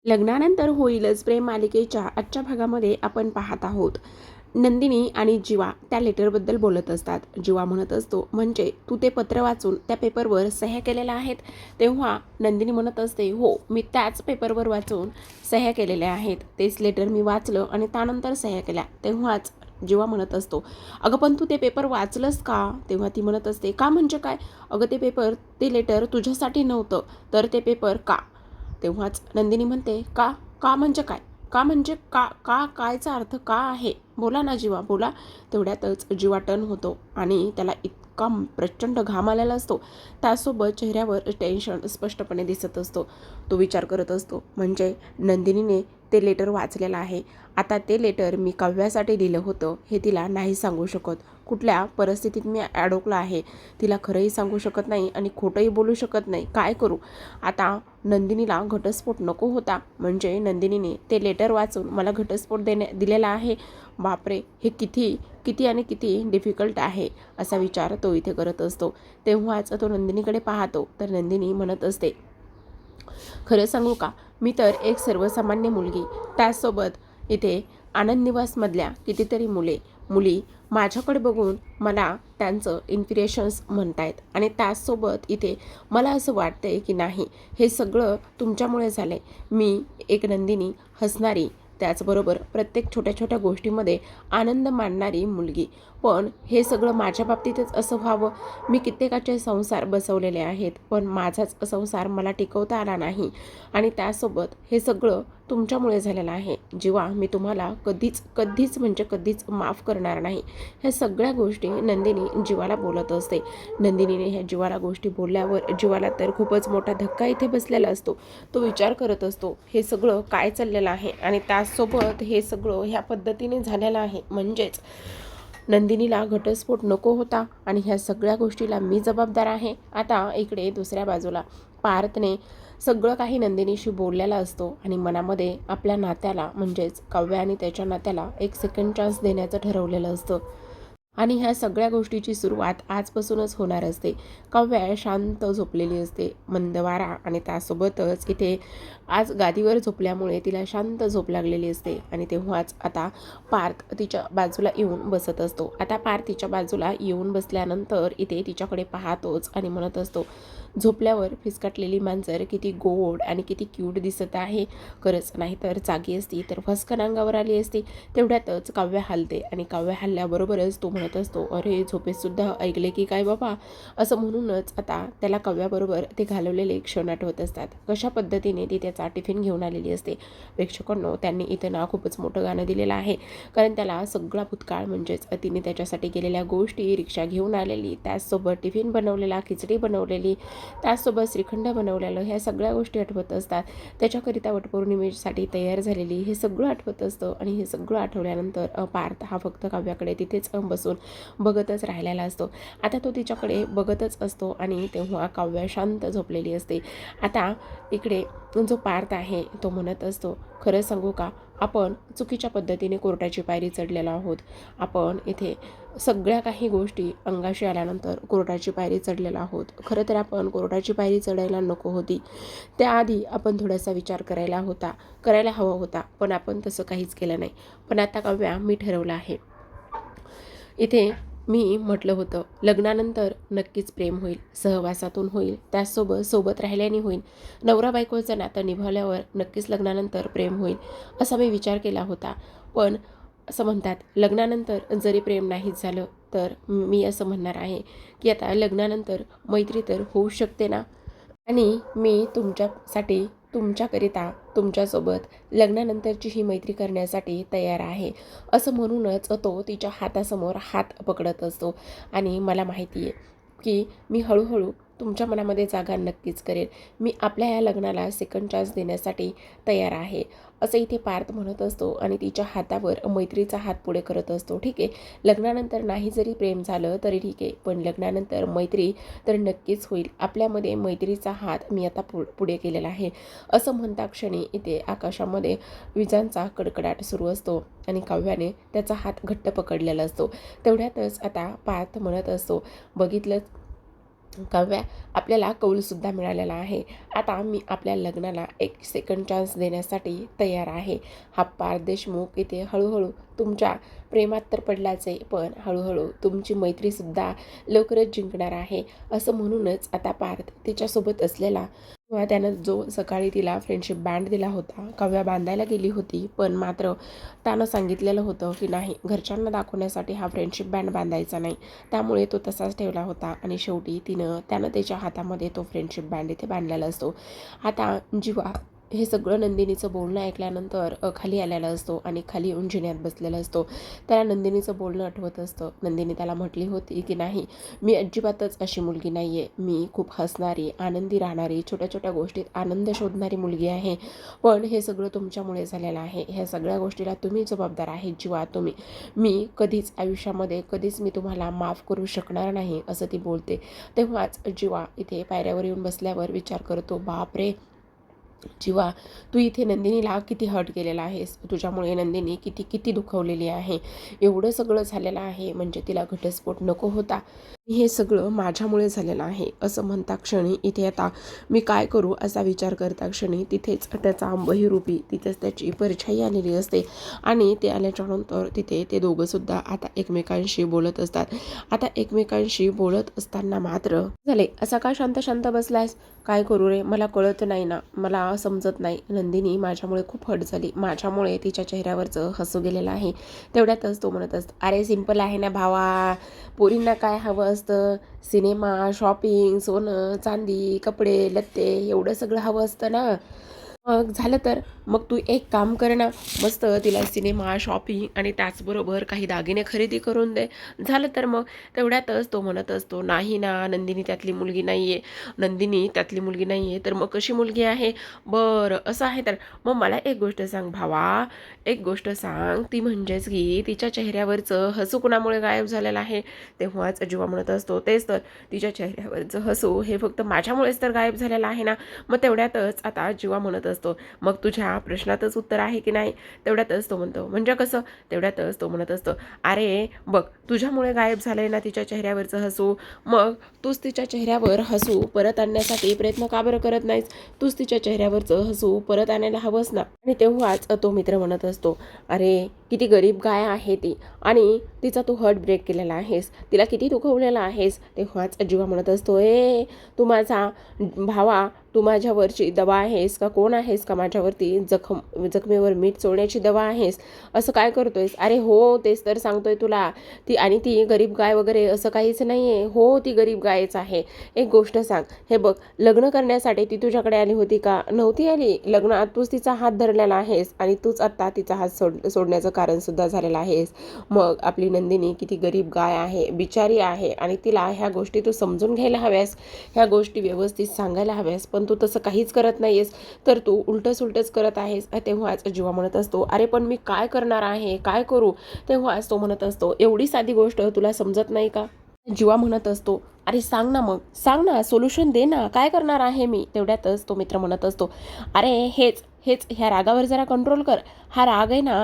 लग्नानंतर होईलच प्रेम मालिकेच्या आजच्या भागामध्ये आपण पाहत आहोत. नंदिनी आणि जीवा त्या लेटरबद्दल बोलत असतात. जीवा म्हणत असतो, म्हणजे तू ते पत्र वाचून त्या पेपरवर सह्या केलेल्या आहेत? तेव्हा नंदिनी म्हणत असते, हो, मी त्याच पेपरवर वाचून सह्या केलेल्या आहेत. तेच लेटर मी वाचलं आणि त्यानंतर सह्या केल्या. तेव्हाच जीवा म्हणत असतो, अगं पण तू ते पेपर वाचलंस का? तेव्हा ती म्हणत असते, का म्हणजे काय? अगं ते लेटर तुझ्यासाठी नव्हतं, तर ते पेपर का? तेव्हाच नंदिनी म्हणते, का? का म्हणजे काय? का म्हणजे का? का कायचा अर्थ का आहे? बोला ना जीवा, बोला. तेवढ्यातच जीवा टर्न होतो आणि त्याला इतका प्रचंड घाम आलेला असतो. त्यासोबत चेहऱ्यावर टेन्शन स्पष्टपणे दिसत असतो. तो विचार करत असतो, म्हणजे नंदिनीने ते लेटर वाचलेलं आहे. आता ते लेटर मी काव्यासाठी दिलं होतं हे तिला नाही सांगू शकत. कुठल्या परिस्थितीत मी अडकलो आहे, तिला खरंही सांगू शकत नाही आणि खोटंही बोलू शकत नाही. काय करू? आता नंदिनीला घटस्फोट नको होता, म्हणजे नंदिनीने ते लेटर वाचून मला घटस्फोट दिलेला आहे. बापरे, हे किती किती आणि किती डिफिकल्ट आहे, असा विचार तो इथे करत असतो. तेव्हाच तो नंदिनीकडे पाहतो, तर नंदिनी म्हणत असते, खरं सांगू का, मी तर एक सर्वसामान्य मुलगी, त्याचसोबत इथे आनंद निवासमधल्या कितीतरी मुली माझ्याकडे बघून मला त्यांचं इन्स्पिरेशन्स म्हणतायत आणि त्याचसोबत इथे मला असं वाटतंय की नाही, हे सगळं तुमच्यामुळे झालं आहे. मी एक नंदिनी, हसणारी, त्याचबरोबर प्रत्येक छोट्या छोट्या गोष्टीमध्ये आनंद मानणारी मुलगी, पण हे सगळं माझ्या बाबतीतच असं व्हावं. मी कित्येकाचे संसार बसवलेले आहेत, पण माझाच संसार मला टिकवता आला नाही आणि त्यासोबत हे सगळं तुमच्यामुळे झालेलं आहे. जेव्हा मी तुम्हाला कधीच म्हणजे कधीच माफ करणार नाही. ह्या सगळ्या गोष्टी नंदिनी जीवाला बोलत असते. नंदिनीने ह्या जीवाला गोष्टी बोलल्यावर जीवाला तर खूपच मोठा धक्का इथे बसलेला असतो. तो विचार करत असतो, हे सगळं काय चाललेलं आहे आणि त्याचसोबत हे सगळं ह्या पद्धतीने झालेलं आहे. म्हणजेच नंदिनीला घटस्फोट नको होता आणि ह्या सगळ्या गोष्टीला मी जबाबदार आहे. आता इकडे दुसऱ्या बाजूला पार्थने सगळं काही नंदिनीशी बोललेला असतो आणि मनामध्ये आपल्या नात्याला, म्हणजेच काव्य आणि त्याच्या नात्याला एक सेकंड चान्स देण्याचं ठरवलेलं असतं. आणि ह्या सगळ्या गोष्टीची सुरुवात आजपासूनच होणार असते. काव्या शांत झोपलेली असते, मंद वारा आणि त्यासोबतच इथे आज गादीवर झोपल्यामुळे तिला शांत झोप लागलेली असते. आणि तेव्हाच आता पार्थ तिच्या बाजूला येऊन बसत असतो. आता पार्थ तिच्या बाजूला येऊन बसल्यानंतर इथे तिच्याकडे पाहतोच आणि म्हणत असतो, झोपल्यावर फिसकटलेली मांजर किती गोड आणि किती क्यूट दिसत आहे. खरंच, नाही तर जागी असती तर फसकन अंगावर आली असती. तेवढ्यातच काव्य हलते आणि काव्य हल्ल्याबरोबरच तो म्हणत असतो, अरे झोपेतसुद्धा ऐकले की काय बाबा, असं म्हणूनच आता त्याला काव्याबरोबर ते घालवलेले क्षण आठवत असतात. कशा पद्धतीने ती त्याचा टिफिन घेऊन आलेली असते. प्रेक्षकांनो, त्यांनी इथं ना खूपच मोठं गाणं दिलेलं आहे, कारण त्याला सगळा भूतकाळ, म्हणजेच तिने त्याच्यासाठी केलेल्या गोष्टी, रिक्षा घेऊन आलेली, त्याचसोबत टिफिन बनवलेला, खिचडी बनवलेली, त्याचसोबत श्रीखंड बनवलेलं, ह्या सगळ्या गोष्टी आठवत असतात. त्याच्याकरिता वटपौर्णिमेसाठी तयार झालेली, हे सगळं आठवत असतं. आणि हे सगळं आठवल्यानंतर पार्थ हा फक्त काव्याकडे तिथेच बसून बघतच राहिलेला असतो. आता तो तिच्याकडे बघतच असतो आणि तेव्हा काव्य शांत झोपलेली असते. आता इकडे जो पार्थ आहे तो म्हणत असतो, खरं सांगू का, आपण चुकीच्या पद्धतीने कोर्टाची पायरी चढलेलो आहोत. आपण इथे सगळ्या काही गोष्टी अंगाशी आल्यानंतर कोर्टाची पायरी चढलेलो आहोत. खरं तर आपण कोर्टाची पायरी चढायला नको होती. त्याआधी आपण थोडासा विचार करायला हवा होता, पण आपण तसं काहीच केलं नाही. पण आता काव्या, मी ठरवलं आहे. इथे मी म्हटलं होतं, लग्नानंतर नक्कीच प्रेम होईल, सहवासातून होईल, त्याचसोबत सोबत राहिल्याने होईल. नवरा बायकोचं नातं निभावल्यावर नक्कीच लग्नानंतर प्रेम होईल, असा मी विचार केला होता. पण असं म्हणतात, लग्नानंतर जरी प्रेम नाहीच झालं तर मी असं म्हणणार आहे की आता लग्नानंतर मैत्री तर होऊ शकते ना. आणि मी तुमच्यासाठी, तुमच्याकरिता, तुमच्यासोबत लग्नानंतरची ही मैत्री करण्यासाठी तयार आहे, असं म्हणूनच तो तिच्या हातासमोर हात पकडत असतो. आणि मला माहिती आहे की मी हळूहळू तुमच्या मनामध्ये जागा नक्कीच करेल. मी आपल्या या लग्नाला सेकंड चान्स देण्यासाठी तयार आहे, असं इथे पार्थ म्हणत असतो आणि तिच्या हातावर मैत्रीचा हात पुढे करत असतो. ठीक आहे, लग्नानंतर नाही जरी प्रेम झालं तरी ठीक आहे, पण लग्नानंतर मैत्री तर नक्कीच होईल. आपल्यामध्ये मैत्रीचा हात मी आता पुढे केलेला आहे, असं म्हणता क्षणी इथे आकाशामध्ये विजांचा कडकडाट सुरू असतो आणि काव्याने त्याचा हात घट्ट पकडलेला असतो. तेवढ्यातच आता पार्थ म्हणत असतो, बघितलं काव्या आपल्याला कौलसुद्धा मिळालेला आहे. आता मी आपल्या लग्नाला एक सेकंड चान्स देण्यासाठी तयार आहे. हा पार्थ देशमुख इथे हळूहळू तुमच्या प्रेमात तर पडलाच आहे, पण हळूहळू तुमची मैत्रीसुद्धा लवकरच जिंकणार आहे. असं म्हणूनच आता पार्थ तिच्यासोबत असलेला किंवा त्यानं जो सकाळी तिला फ्रेंडशिप बँड दिला होता, काव्या बांधायला गेली होती, पण मात्र त्यानं सांगितलेलं होतं की नाही, घरच्यांना दाखवण्यासाठी हा फ्रेंडशिप बँड बांधायचा नाही. त्यामुळे तो तसाच ठेवला होता आणि शेवटी त्यानं त्याच्या हातामध्ये तो फ्रेंडशिप बँड इथे बांधलेला असतो. आता जीवा हे सगळं नंदिनीचं बोलणं ऐकल्यानंतर खाली आलेला असतो आणि खाली येऊन जिन्यात बसलेला असतो. त्याला नंदिनीचं बोलणं आठवत असतं. नंदिनी त्याला म्हटली होती की नाही, मी अजिबातच अशी मुलगी नाही आहे. मी खूप हसणारी, आनंदी राहणारी, छोट्या छोट्या गोष्टीत आनंद शोधणारी मुलगी आहे. पण हे सगळं तुमच्यामुळे झालेलं आहे. ह्या सगळ्या गोष्टीला तुम्ही जबाबदार आहे जीवा. मी कधीच आयुष्यामध्ये कधीच मी तुम्हाला माफ करू शकणार नाही असं ती बोलते. तेव्हाच जीवा इथे पायऱ्यावर येऊन बसल्यावर विचार करतो, बापरे जीवा, तू इथे नंदिनीला किती हर्ट केलेला आहेस. तुझ्यामुळे नंदिनी किती किती दुखवलेली आहे. एवढं सगळं झालेलं आहे म्हणजे तिला घटस्फोट नको होता. हे सगळं माझ्यामुळे झालेलं आहे असं म्हणता क्षणी इथे आता मी काय करू असा विचार करता क्षणी तिथेच त्याचा बहिरूपी, तिथेच त्याची परछाई आलेली असते आणि ते आल्याच्यानंतर तिथे ते दोघंसुद्धा आता एकमेकांशी बोलत असतात. आता एकमेकांशी बोलत असताना मात्र झाले, असा का शांत शांत बसलायस, काय करू रे, मला कळत नाही ना, मला समजत नाही. नंदिनी माझ्यामुळे खूप हट झाली, माझ्यामुळे तिच्या चेहऱ्यावरचं हसू गेलेलं आहे. तेवढ्यातच तो म्हणत असतो, अरे सिंपल आहे ना भावा, पोरींना काय हवं असतं, सिनेमा, शॉपिंग, सोनं चांदी, कपडे लत्ते एवढं सगळं हवं असतं ना. मग झालं तर मग तू एक काम कर ना, मस्त तिला सिनेमा, शॉपिंग आणि त्याचबरोबर काही दागिने खरेदी करून दे. झालं तर मग. तेवढ्यातच तो म्हणत असतो, नाही ना, नंदिनी त्यातली मुलगी नाही आहे. नंदिनी त्यातली मुलगी नाही आहे तर मग कशी मुलगी आहे. बरं असं आहे तर मग मला एक गोष्ट सांग भावा, एक गोष्ट सांग, ती म्हणजेच की तिच्या चेहऱ्यावरचं हसू कुणामुळे गायब झालेलं आहे. तेव्हाच जीवा म्हणत असतो, तेच तर, तिच्या चेहऱ्यावरचं हसू हे फक्त माझ्यामुळेच तर गायब झालेलं आहे ना. मग तेवढ्यातच आता जीवा म्हणत असतो, मग तुझ्या प्रश्नातच उत्तर आहे की नाही. तेवढ्यातच तो म्हणतो, म्हणजे कसं. तेवढ्यातच तो म्हणत असतो, अरे बघ, तुझ्यामुळे गायब झालंय ना तिच्या चेहऱ्यावरचं हसू, मग तूच तिच्या चेहऱ्यावर हसू परत आणण्यासाठी प्रयत्न का बरं करत नाहीस. तूच तिच्या चेहऱ्यावरचं हसू परत आणायला हवंच ना. आणि तेव्हाच तो मित्र म्हणत असतो, अरे किती गरीब गाय आहे ती आणि तिचा तू हार्ट ब्रेक केलेला आहेस, तिला किती दुखवलेला आहेस. तेव्हाच जीवा म्हणत असतो, तू माझा भावा, तू माझ्यावरची दवा आहेस का, कोण आहेस का, माझ्यावरती जखमेवर मीठ चोळण्याची दवा आहेस, असं काय करतोयस. अरे हो, तेच तर सांगतोय तुला. ती गरीब गाय वगैरे असं काहीच नाही आहे. हो, ती गरीब गायच आहे. एक गोष्ट सांग, हे बघ, लग्न करण्यासाठी ती तुझ्याकडे आली होती का, नव्हती आली. लग्नात तूच तिचा हात धरलेला आहेस आणि तूच आत्ता तिचा हात सोडण्याचं कारण सुद्धा झालेलं आहेस. मग आपली नंदिनी किती गरीब गाय आहे, बिचारी आहे आणि तिला ह्या गोष्टी तू समजून घ्यायला हव्यास, ह्या गोष्टी व्यवस्थित सांगायला हव्यास, पण तू तसं काहीच करत नाहीयेस, तर तू उलटच करत आहेस. तेव्हाच जीवा म्हणत असतो, अरे पण मी काय करणार आहे, काय करू. तेव्हाच तो म्हणत असतो, एवढी साधी गोष्ट तुला समजत नाही का. जीवा म्हणत असतो, अरे सांग ना, मग सांग ना, सोल्युशन दे ना, काय करणार आहे मी. तेवढ्यातच तो मित्र म्हणत असतो, अरे हेच हेच ह्या रागावर जरा कंट्रोल कर. हा राग आहे ना,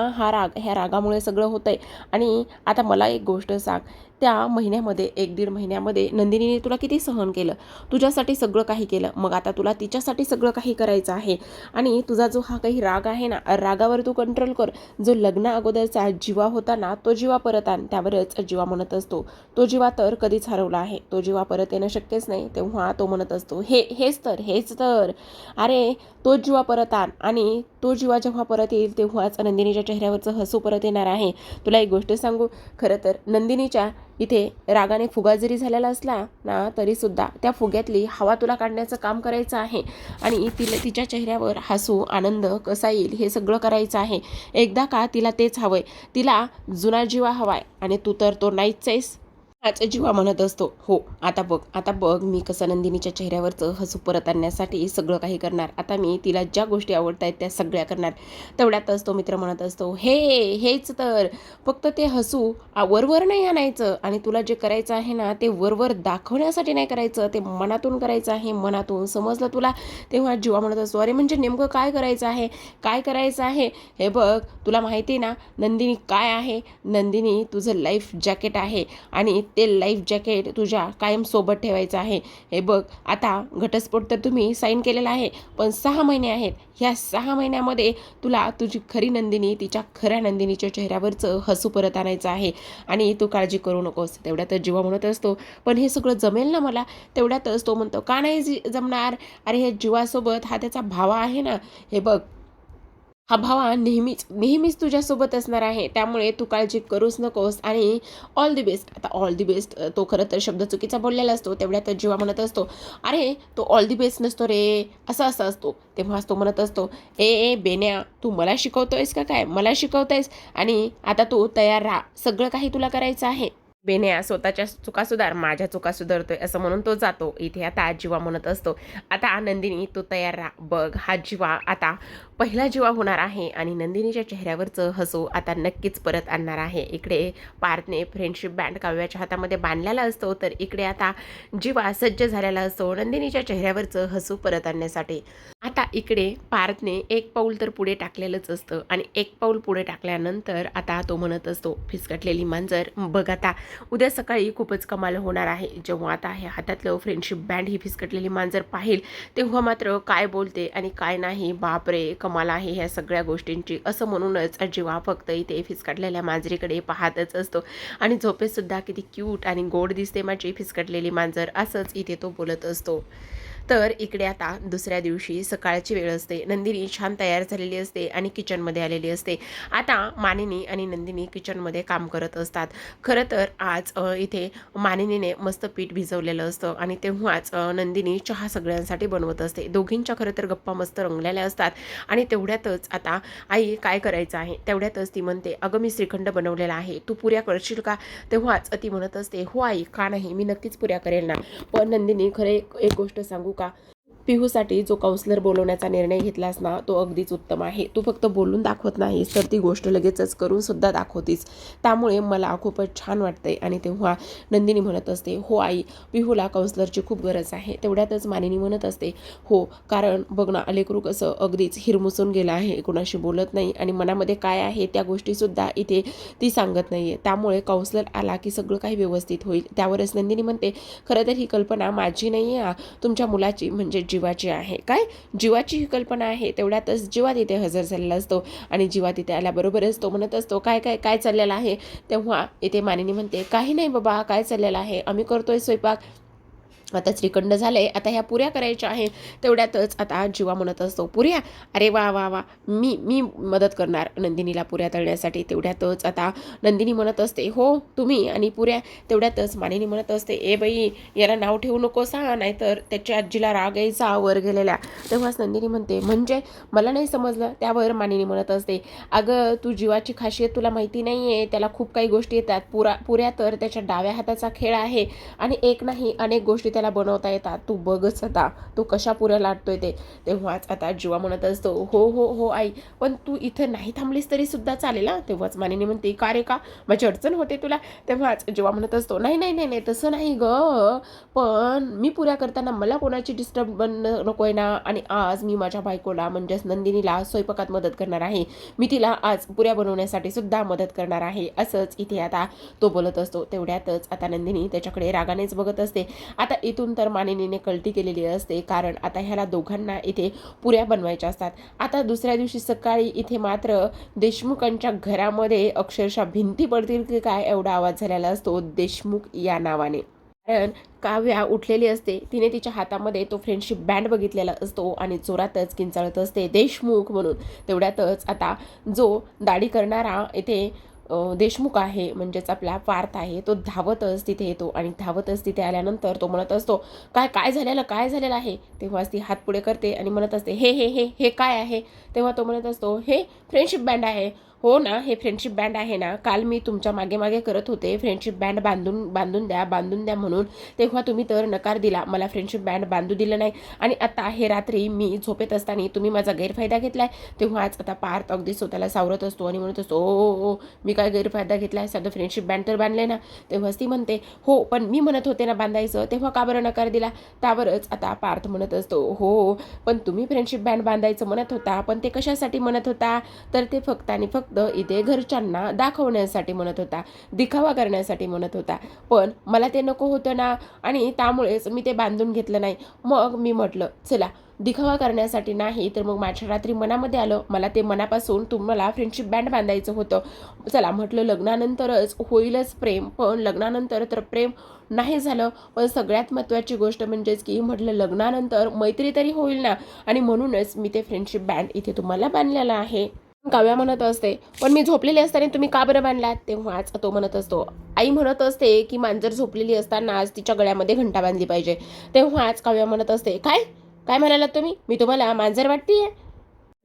ह्या रागामुळे सगळं होतं आहे. आणि आता मला एक गोष्ट सांग, त्या महिन्यामध्ये 1-1.5 महिन्यामध्ये नंदिनीने तुला किती सहन केलं, तुझ्यासाठी सगळं काही केलं. मग आता तुला तिच्यासाठी सगळं काही करायचं आहे. आणि तुझा जो हा काही राग आहे ना, रागावर तू कंट्रोल कर. जो लग्ना अगोदरचा जीवा होता ना, तो जीवा परत आण. त्यावरच जीवा म्हणत असतो, तो जीवा तर कधीच हरवला आहे, तो जीवा परत येणं शक्यच नाही. तेव्हा तो म्हणत असतो, हेच तर अरे तोच जीवा परत आण आणि तो जीवा जेव्हा परत येईल तेव्हाच नंदिनीच्या चेहऱ्यावरचं हसू परत येणार आहे. तुला एक गोष्ट सांगू, खरं तर नंदिनीच्या इथे रागाने फुगा जरी झालेला असला ना, तरीसुद्धा त्या फुग्यातली हवा तुला काढण्याचं काम करायचं आहे आणि तिच्या चेहऱ्यावर हसू, आनंद कसा येईल हे सगळं करायचं आहे. एकदा का तिला तेच हवंय, तिला जुना जीवा हवाय आणि तू तर तो नाहीच आहेस. हाच जीवा म्हणत असतो, हो आता बघ मी कसं नंदिनीच्या चेहऱ्यावरचं हसू परत आणण्यासाठी सगळं काही करणार. आता मी तिला ज्या गोष्टी आवडत आहेत त्या सगळ्या करणार. तेवढ्यातच तो मित्र म्हणत असतो, हेच तर, फक्त ते हसू वरवर नाही आणायचं आणि तुला जे करायचं आहे ना, ते वरवर दाखवण्यासाठी नाही करायचं, ते मनातून करायचं आहे, मनातून. समजलं तुला. तेव्हा जीवा म्हणत असतो, अरे म्हणजे नेमकं काय करायचं आहे, काय करायचं आहे. हे बघ, तुला माहिती ना नंदिनी काय आहे. नंदिनी तुझं लाईफ जॅकेट आहे आणि ते लाईफ जॅकेट तुझ्या कायम सोबत ठेवायचं आहे. हे बघ, आता घटस्फोट तर तुम्ही साईन केलेला आहे, पण 6 महिने आहेत. ह्या 6 महिन्यामध्ये तुला तुझी खरी नंदिनी तिच्या खऱ्या नंदिनीच्या चेहऱ्यावरचं हसू परत आणायचं आहे आणि तू काळजी करू नकोस. तेवढ्यातच जीवा म्हणत असतो, पण हे सगळं जमेल ना मला? तेवढ्यातच तो म्हणतो, का नाही जमणार? अरे हे जीवासोबत हा त्याचा भावा आहे ना. हे बघ, हा भावा नेहमीच नेहमीच तुझ्यासोबत असणार आहे, त्यामुळे तू काळजी करूच नकोस आणि ऑल दी बेस्ट. आता ऑल दी बेस्ट तो खरं तर शब्द चुकीचा बोललेला असतो. तेवढ्यातच जीवा म्हणत असतो, अरे तो ऑल दी बेस्ट नसतो रे, असं असं असतो. तेव्हाच तो म्हणत असतो, ए ए बेन्या, तू मला शिकवतोयस का काय? मला शिकवतोयस आणि आता तू तयार राहा, सगळं काही तुला करायचं आहे. बेन्या स्वतःच्या चुका सुधार, माझ्या चुका सुधारतोय असं म्हणून तो जातो. इथे आता जीवा म्हणत असतो, आता नंदिनी तू तयार राहा. बघ, हा जीवा आता पहिला जीवा होणार आहे आणि नंदिनीच्या चेहऱ्यावरचं हसू आता नक्कीच परत आणणार आहे. इकडे पार्थने फ्रेंडशिप बँड काव्याच्या हातामध्ये बांधलेला असतो, तर इकडे आता जीवा सज्ज झालेला असतो नंदिनीच्या चेहऱ्यावरचं हसू परत आणण्यासाठी. आता इकडे पार्थने एक पाऊल तर पुढे टाकलेलंच असतं आणि एक पाऊल पुढे टाकल्यानंतर आता तो म्हणत असतो, फिसकटलेली मांजर. बघ, आता उद्या सकाळी खूपच कमाल होणार आहे. जेव्हा आता हे हातातलं फ्रेंडशिप बँड ही फिसकटलेली मांजर पाहिल, तेव्हा मात्र काय बोलते आणि काय नाही, बापरे कमाल आहे ह्या सगळ्या गोष्टींची, असं म्हणूनच जीवा फक्त इथे फिसकटलेल्या मांजरीकडे पाहतच असतो आणि झोपेत सुद्धा किती क्यूट आणि गोड दिसते माझी फिसकटलेली मांजर, असंच इथे तो बोलत असतो. तर इकडे आता दुसऱ्या दिवशी सकाळची वेळ असते. नंदिनी छान तयार झालेली असते आणि किचनमध्ये आलेली असते. आता मानिनी आणि नंदिनी किचनमध्ये काम करत असतात. खरं तर आज इथे मानिनीने मस्त पीठ भिजवलेलं असतं आणि तेव्हाच नंदिनी चहा सगळ्यांसाठी बनवत असते. दोघींच्या खरं तर गप्पा मस्त रंगलेल्या असतात आणि तेवढ्यातच आता आई काय करायचं आहे, तेवढ्यातच ती म्हणते, अगं मी श्रीखंड बनवलेला आहे, तू पुऱ्या करशील का? तेव्हाच ती म्हणत असते, हो आई, का नाही, मी नक्कीच पुऱ्या करेल ना. पण नंदिनी, खरे एक गोष्ट सांगू का? पिहूसाठी जो काउन्सलर बोलवण्याचा निर्णय घेतलास ना, तो अगदीच उत्तम आहे. तू फक्त बोलून दाखवत नाहीस, तर ती गोष्ट लगेचच करून सुद्धा दाखवतीस. त्यामुळे मला खूपच छान वाटतंय. आणि तेव्हा नंदिनी म्हणत असते, हो आई, पिहूला काउन्सलरची खूप गरज आहे. तेवढ्यातच मानिनी म्हणत असते, हो, कारण बघ ना, लेकरू कसं अगदीच हिरमुसून गेलं आहे, कुणाशी बोलत नाही आणि मनामध्ये काय आहे त्या गोष्टीसुद्धा इथे ती सांगत नाही आहे. त्यामुळे काउन्सलर आला की सगळं काही व्यवस्थित होईल. त्यावरच नंदिनी म्हणते, खरं तर ही कल्पना माझी नाही आहे, तुमच्या मुलाची म्हणजे जीवाची आहे. काय? जीवाची ही कल्पना आहे. तेवढ्यातच जीवा तिथे हजर झालेला असतो आणि जीवा तिथे आल्याबरोबरच तो म्हणत असतो, काय काय काय चाललेलं आहे? तेव्हा इथे मानिनी म्हणते, काही नाही बाबा, काय चाललेलं आहे, आम्ही करतोय स्वयंपाक. आता श्रीखंड झाले, आता ह्या पुऱ्या करायच्या आहे. तेवढ्यातच आता जीवा म्हणत असतो, पुऱ्या? अरे वा वा वा, मी मी मदत करणार नंदिनीला पुऱ्या तळण्यासाठी. तेवढ्यातच आता नंदिनी म्हणत असते, हो तुम्ही आणि पुऱ्या. तेवढ्यातच मानिनी म्हणत असते, ए बाई, याला नाव ठेवू नकोस हा, नाहीतर त्याच्या आजीला राग यायचा वर गेलेल्या. तेव्हाच नंदिनी म्हणते, म्हणजे मला नाही समजलं. त्यावर मानिनी म्हणत असते, अगं तू जीवाची खासियत तुला माहिती नाही आहे, त्याला खूप काही गोष्टी येतात. पुऱ्या तर त्याच्या डाव्या हाताचा खेळ आहे आणि एक नाही अनेक गोष्टी त्याला बनवता येतात. तू बघच आता तो कशा पुऱ्या लाटतोय ते. तेव्हाच आता जीवा म्हणत असतो, हो हो हो आई, पण तू इथं नाही थांबलीस तरी सुद्धा चालेल ना. तेव्हाच मानिनी म्हणते, का रे, का माझी अडचण होते तुला? तेव्हाच जीवा म्हणत असतो, नाही नाही नाही नाही, तसं नाही ग, पण मी पुऱ्या करताना मला कोणाची डिस्टर्ब नकोय ना. आणि आज मी माझ्या बायकोला म्हणजेच नंदिनीला स्वयंपाकात मदत करणार आहे. मी तिला आज पुऱ्या बनवण्यासाठी सुद्धा मदत करणार आहे, असंच इथे आता तो बोलत असतो. तेवढ्यातच आता नंदिनी त्याच्याकडे रागानेच बघत असते. आता इथून तर मानिनीने कल्टी केलेली असते, कारण आता ह्याला दोघांना इथे पुऱ्या बनवायच्या असतात. आता दुसऱ्या दिवशी सकाळी इथे मात्र देशमुखांच्या घरामध्ये अक्षरशः भिंती पडतील की काय एवढा आवाज झालेला असतो देशमुख या नावाने. कारण काव्या उठलेली असते, तिने तिच्या हातामध्ये तो फ्रेंडशिप बँड बघितलेला असतो आणि जोरातच किंचाळत असते, देशमुख म्हणून. तेवढ्यातच आता जो दाढी करणारा इथे देशमुख आहे, म्हणजेच आपला पार्थ आहे, तो धावतच तिथे येतो आणि धावतच तिथे आल्यानंतर तो म्हणत असतो, काय काय झालेलं आहे? तेव्हाच ती हात पुढे करते आणि म्हणत असते, हे हे हे हे काय आहे? तेव्हा तो म्हणत असतो, हे फ्रेंडशिप बँड आहे. हो ना, हे फ्रेंडशिप बँड आहे ना. काल मी तुमच्या मागे मागे करत होते फ्रेंडशिप बँड बांधून द्या म्हणून, तेव्हा तुम्ही तर नकार दिला, मला फ्रेंडशिप बँड बांधू दिलं नाही आणि आता हे रात्री मी झोपेत असताना तुम्ही माझा गैरफायदा घेतलाय. तेव्हाच आता पार्थ अगदी स्वतःला सावरत असतो आणि म्हणत असतो, ओ मी काय गैरफायदा घेतलाय, साधं फ्रेंडशिप बँड तर बांधले ना. तेव्हाच ती म्हणते, हो पण मी म्हणत होते ना बांधायचं, तेव्हा का बरं नकार दिला? त्यावरच आता पार्थ म्हणत असतो, हो पण तुम्ही फ्रेंडशिप बँड बांधायचं म्हणत होता, पण ते कशासाठी म्हणत होता? तर ते फक्त आणि फक्त फक्त इथे घरच्यांना दाखवण्यासाठी म्हणत होता, दिखावा करण्यासाठी म्हणत होता. पण मला ते नको होतं ना, आणि त्यामुळेच मी ते बांधून घेतलं नाही. मग मी म्हटलं चला, दिखावा करण्यासाठी नाही तर मग माझ्या रात्री मनामध्ये आलं, मला ते मनापासून तुम्हाला फ्रेंडशिप बँड बांधायचं होतं. चला म्हटलं लग्नानंतरच होईलच प्रेम, पण लग्नानंतर तर प्रेम नाही झालं. पण सगळ्यात महत्त्वाची गोष्ट म्हणजेच की म्हटलं लग्नानंतर मैत्री तरी होईल ना, आणि म्हणूनच मी ते फ्रेंडशिप बँड इथे तुम्हाला बांधलेला आहे. काव्या म्हणत असते, पण मी झोपलेली असताना तुम्ही का बरं बांधलात? तेव्हाच तो म्हणत असतो, आई म्हणत असते की मांजर झोपलेली असतानाच तिच्या गळ्यामध्ये घंटा बांधली पाहिजे. तेव्हाच काव्या म्हणत असते, काय काय म्हणालात तुम्ही? मी तुम्हाला मांजर वाटतेय?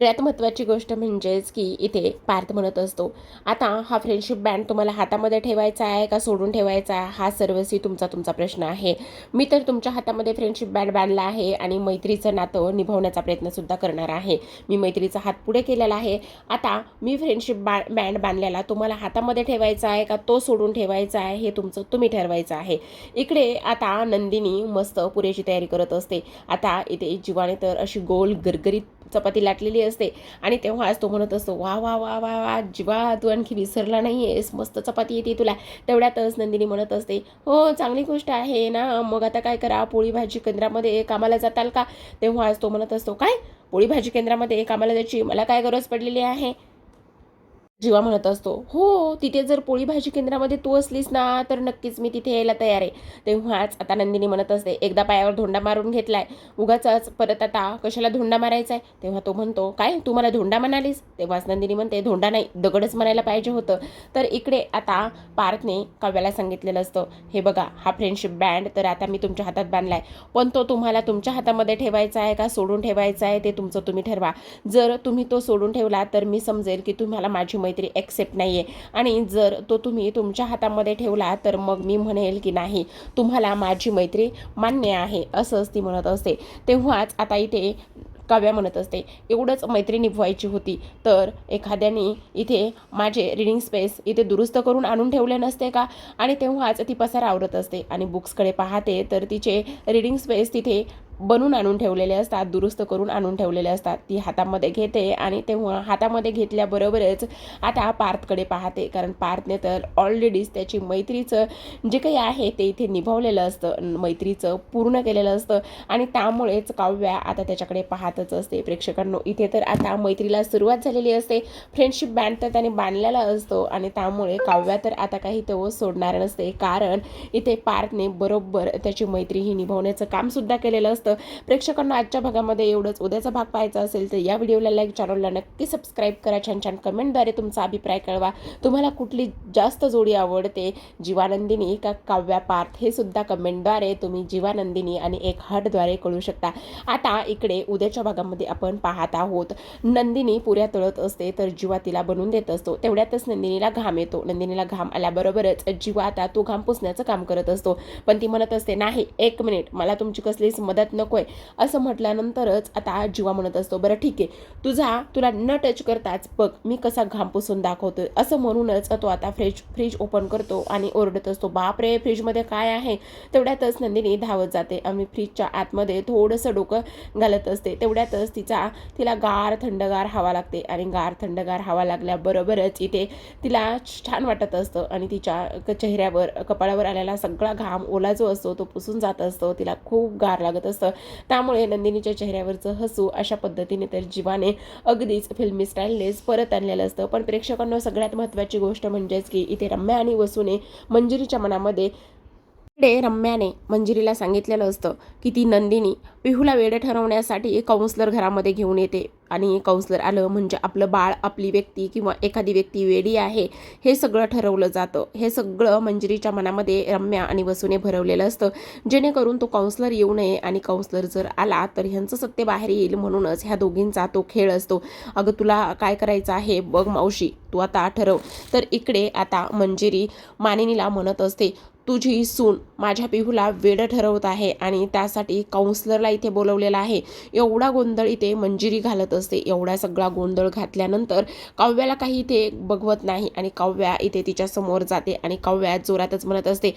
सगळ्यात महत्त्वाची गोष्ट म्हणजेच की इथे पार्थ म्हणत असतो, आता हा फ्रेंडशिप बँड तुम्हाला हातामध्ये ठेवायचा आहे का सोडून ठेवायचा आहे, हा सर्वस्वी तुमचा तुमचा प्रश्न आहे. मी तर तुमच्या हातामध्ये फ्रेंडशिप बँड बांधला आहे आणि मैत्रीचं नातं निभावण्याचा प्रयत्नसुद्धा करणार आहे. मी मैत्रीचा हात पुढे केलेला आहे. आता मी फ्रेंडशिप बँड बांधलेला तुम्हाला हातामध्ये ठेवायचा आहे का तो सोडून ठेवायचा आहे, हे तुमचं तुम्ही ठरवायचं आहे. इकडे आता नंदिनी मस्त पुरेशी तयारी करत असते. आता इथे जीवाने तर अशी गोल गरगरीत चपाती लाटलेली असते, आणि तेव्हाच तो म्हणत असतो, वा वा वा वा वा जीवा, तू आणखी विसरला नाही आहेस, मस्त चपाती येते तुला. तेवढ्यातच नंदिनी म्हणत असते, हो चांगली गोष्ट आहे ना, मग आता काय करा, पोळी भाजी केंद्रामध्ये कामाला जाताल का? तेव्हाच तो म्हणत असतो, काय पोळी भाजी केंद्रामध्ये कामाला जायची मला काय गरज पडलेली आहे? जीवा म्हणत असतो, हो तिथे जर पोळी भाजी केंद्रामध्ये तू असलीस ना तर नक्कीच मी तिथे यायला तयार आहे. तेव्हाच आता नंदिनी म्हणत असते, एकदा पायावर धोंडा मारून घेतलाय, उगाच परत आता कशाला धोंडा मारायचा आहे? तेव्हा तो म्हणतो, काय तू मला धोंडा म्हणालीस? तेव्हाच नंदिनी म्हणते, धोंडा नाही दगडच म्हणायला पाहिजे होतं. तर इकडे आता पार्थने काव्याला सांगितलेलं असतं, हे बघा हा फ्रेंडशिप बँड तर आता मी तुमच्या हातात बांधलाय, पण तो तुम्हाला तुमच्या हातामध्ये ठेवायचा आहे का सोडून ठेवायचा आहे ते तुमचं तुम्ही ठरवा. जर तुम्ही तो सोडून ठेवला तर मी समजेल की तुम्हाला माझी मैत्री एक्सेप्ट नाही आहे, आणि जर तो तुम्ही तुमच्या हातामध्ये ठेवला तर मग मी म्हणेल की नाही तुम्हाला माझी मैत्री मान्य आहे, असंच ती म्हणत असते. तेव्हाच आता इथे काव्या म्हणत असते, एवढंच मैत्री निभवायची होती तर एखाद्याने इथे माझे रिडिंग स्पेस इथे दुरुस्त करून आणून ठेवले नसते का? आणि तेव्हाच ती पसारा आवरत असते आणि बुक्सकडे पाहते तर तिचे रिडिंग स्पेस तिथे बनवून आणून ठेवलेले असतात, दुरुस्त करून आणून ठेवलेले असतात. ती हातामध्ये घेते आणि तेव्हा हातामध्ये घेतल्याबरोबरच आता पार्थकडे पाहते, कारण पार्थने तर ऑलरेडीच त्याची मैत्रीचं जे काही आहे ते इथे निभावलेलं असतं, मैत्रीचं पूर्ण केलेलं असतं, आणि त्यामुळेच काव्या आता त्याच्याकडे पाहतच असते. प्रेक्षकांनो इथे तर आता मैत्रीला सुरुवात झालेली असते, फ्रेंडशिप बँड तर त्याने बांधलेला असतो, आणि त्यामुळे काव्या तर आता काही तो सोडणार नसते, कारण इथे पार्थने बरोबर त्याची मैत्री ही निभावण्याचं कामसुद्धा केलेलं असतं. प्रेक्षकांना आजच्या भागामध्ये एवढंच. उद्याचा भाग पाहायचा असेल तर या व्हिडिओला लाईक, चॅनलला नक्की सबस्क्राईब करा, छान छान कमेंटद्वारे तुमचा अभिप्राय कळवा. तुम्हाला कुठली जास्त जोडी आवडते, जीवानंदिनी का काव्या पार्थ, हे सुद्धा कमेंटद्वारे तुम्ही जीवानंदिनी आणि एक हार्टद्वारे कळू शकता. आता इकडे उद्याच्या भागामध्ये आपण पाहत आहोत, नंदिनी पुऱ्या तळत असते तर जीवा तिला बनवून देत असतो. तेवढ्यातच नंदिनीला घाम येतो. नंदिनीला घाम आल्याबरोबरच जीवा आता तो घाम पुसण्याचं काम करत असतो, पण ती म्हणत असते, नाही 1 मिनिट, मला तुमची कसलीच मदत नकोय. असं म्हटल्यानंतरच आता जीवा म्हणत असतो, बरं ठीक आहे, तुला न टच करताच बघ मी कसा घाम पुसून दाखवतोय. असं म्हणूनच तो आता फ्रीज ओपन करतो आणि ओरडत असतो, बापरे फ्रीजमध्ये काय आहे? तेवढ्यातच नंदिनी धावत जाते आणि फ्रीजच्या आतमध्ये थोडंसं डोकं घालत असते. तेवढ्यातच तिला गार थंडगार हवा लागते, आणि गार थंडगार हवा लागल्याबरोबरच इथे तिला छान वाटत असतं, आणि तिच्या चेहऱ्यावर कपाळावर आलेला सगळा घाम ओला जो असतो तो पुसून जात असतो. तिला खूप गार लागत असतं. त्यामुळे नंदिनीच्या चेहऱ्यावरचं हसू अशा पद्धतीने तर जीवाने अगदीच फिल्मी स्टाईलनेच परत आणलेलं असतं. पण प्रेक्षकांना सगळ्यात महत्त्वाची गोष्ट म्हणजेच की इथे रम्या आणि वसूने मंजिरीच्या मनामध्ये रम्याने मंजिरीला सांगितलेलं असतं की ती नंदिनी पिहूला वेडे ठरवण्यासाठी काउन्सलर घरामध्ये घेऊन येते, आणि काउन्सलर आलं म्हणजे आपलं बाळ, आपली व्यक्ती किंवा एखादी व्यक्ती वेडी आहे हे सगळं ठरवलं जातं. हे सगळं मंजिरीच्या मनामध्ये रम्या आणि वसूने भरवलेलं असतं, जेणेकरून तो काउन्सलर येऊ नये, आणि काउन्सलर जर आला तर ह्यांचं सत्य बाहेर येईल, म्हणूनच ह्या दोघींचा तो खेळ असतो. अगं तुला काय करायचं आहे बघ मावशी, तू आता ठरव. तर इकडे आता मंजिरी मानिनीला म्हणत असते, तुझी सून माझ्या पिहूला वेडं ठरवत आहे आणि त्यासाठी काउन्सलरला इथे बोलवलेला आहे. एवढा गोंधळ इथे मंजिरी घालत असते. एवढा सगळा गोंधळ घातल्यानंतर काव्याला काही इथे बघवत नाही, आणि काव्या इथे तिच्या समोर जाते आणि काव्या जोरातच म्हणत असते,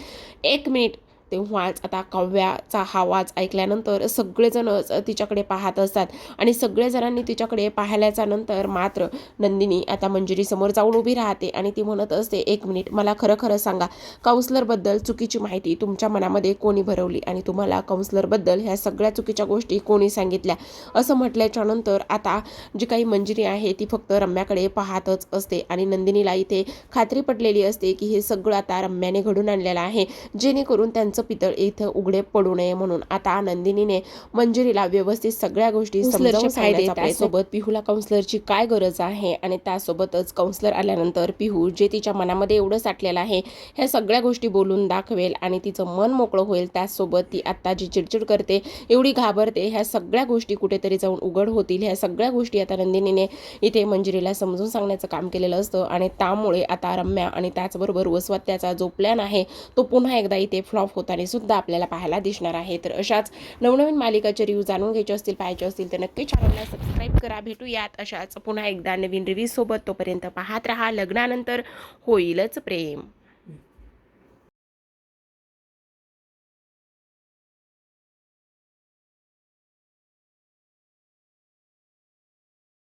1 मिनिट, तेव्हाच आता काव्याचा हा आवाज ऐकल्यानंतर सगळेजणच तिच्याकडे पाहत असतात आणि सगळेजणांनी तिच्याकडे पाहिल्याच्या नंतर मात्र नंदिनी आता मंजिरीसमोर जाऊन उभी राहते आणि ती म्हणत असते, 1 मिनिट, मला खरं खरं सांगा, काउन्सलरबद्दल चुकीची माहिती तुमच्या मनामध्ये कोणी भरवली आणि तुम्हाला काउन्सलरबद्दल ह्या सगळ्या चुकीच्या गोष्टी कोणी सांगितल्या? असं म्हटल्याच्या नंतर आता जी काही मंजिरी आहे ती फक्त रम्याकडे पाहतच असते आणि नंदिनीला इथे खात्री पटलेली असते की हे सगळं आता रम्याने घडून आणलेलं आहे, जेणेकरून त्यांचं पितळ इथं उघडे पडू नये म्हणून. आता नंदिनीने मंजिरीला व्यवस्थित सगळ्या गोष्टी समजावून सांगण्याचा प्रयत्न. त्यासोबत पिहूला काउन्सलरची काय गरज आहे आणि त्यासोबतच काउन्सलर आल्यानंतर पिहू जे तिच्या मनामध्ये एवढं साठलेलं आहे ह्या सगळ्या गोष्टी बोलून दाखवेल आणि तिचं मन मोकळं होईल. त्याचसोबत ती आत्ता जी चिडचिड करते, एवढी घाबरते, ह्या सगळ्या गोष्टी कुठेतरी जाऊन उघड होतील. ह्या सगळ्या गोष्टी आता नंदिनीने इथे मंजिरीला समजून सांगण्याचं काम केलेलं असतं आणि त्यामुळे आता रम्या आणि त्याचबरोबर वसवात्याचा जो प्लॅन आहे तो पुन्हा एकदा इथे फ्लॉप होताना सुद्धा आपल्याला पाहायला दिसणार आहे. तर अशाच नवनवीन मालिकाचे रिव्ह्यू जाणून घ्यायचे असतील, पाहायचे असतील तर नक्की चॅनलला सबस्क्राईब करा. भेटूयात अशाच पुन्हा एकदा नवीन रिव्ह्यू सोबत. तोपर्यंत पाहत रहा लग्नानंतर होईलच प्रेम.